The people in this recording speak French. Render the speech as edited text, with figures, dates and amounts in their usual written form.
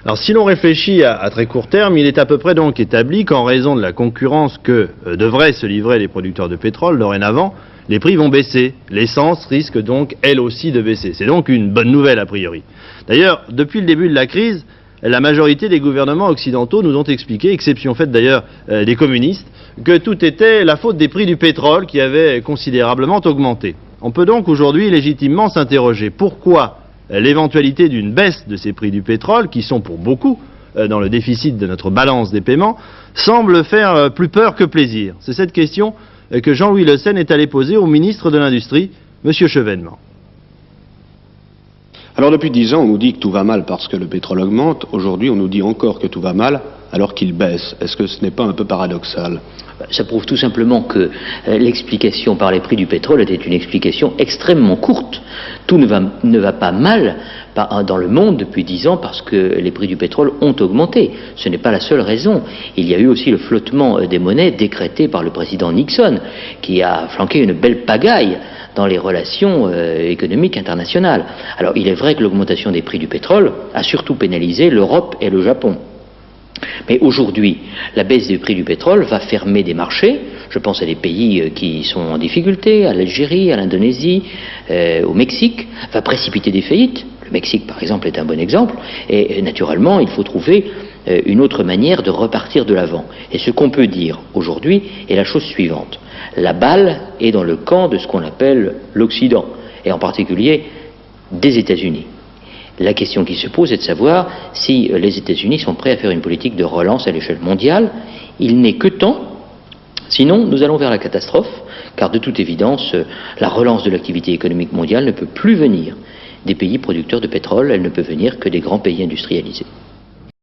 Alors si l'on réfléchit à très court terme, il est à peu près donc établi qu'en raison de la concurrence que devraient se livrer les producteurs de pétrole, dorénavant, les prix vont baisser. L'essence risque donc, elle aussi, de baisser. C'est donc une bonne nouvelle a priori. D'ailleurs, depuis le début de la crise, la majorité des gouvernements occidentaux nous ont expliqué, exception faite d'ailleurs des communistes, que tout était la faute des prix du pétrole qui avaient considérablement augmenté. On peut donc aujourd'hui légitimement s'interroger pourquoi l'éventualité d'une baisse de ces prix du pétrole, qui sont pour beaucoup dans le déficit de notre balance des paiements, semble faire plus peur que plaisir. C'est cette question que Jean-Louis Le Suen est allé poser au ministre de l'Industrie, M. Chevènement. Alors depuis 10 ans, on nous dit que tout va mal parce que le pétrole augmente. Aujourd'hui, on nous dit encore que tout va mal alors qu'il baisse. Est-ce que ce n'est pas un peu paradoxal ? Ça prouve tout simplement que l'explication par les prix du pétrole était une explication extrêmement courte. Tout ne va pas mal dans le monde depuis 10 ans parce que les prix du pétrole ont augmenté. Ce n'est pas la seule raison. Il y a eu aussi le flottement des monnaies décrété par le président Nixon, qui a flanqué une belle pagaille dans les relations économiques internationales. Alors il est vrai que l'augmentation des prix du pétrole a surtout pénalisé l'Europe et le Japon. Mais aujourd'hui, la baisse des prix du pétrole va fermer des marchés. Je pense à des pays qui sont en difficulté, à l'Algérie, à l'Indonésie, au Mexique, va précipiter des faillites. Le Mexique, par exemple, est un bon exemple. Et naturellement, il faut trouver une autre manière de repartir de l'avant. Et ce qu'on peut dire aujourd'hui est la chose suivante. La balle est dans le camp de ce qu'on appelle l'Occident, et en particulier des États-Unis. La question qui se pose est de savoir si les États-Unis sont prêts à faire une politique de relance à l'échelle mondiale. Il n'est que temps, sinon nous allons vers la catastrophe, car de toute évidence, la relance de l'activité économique mondiale ne peut plus venir des pays producteurs de pétrole, elle ne peut venir que des grands pays industrialisés.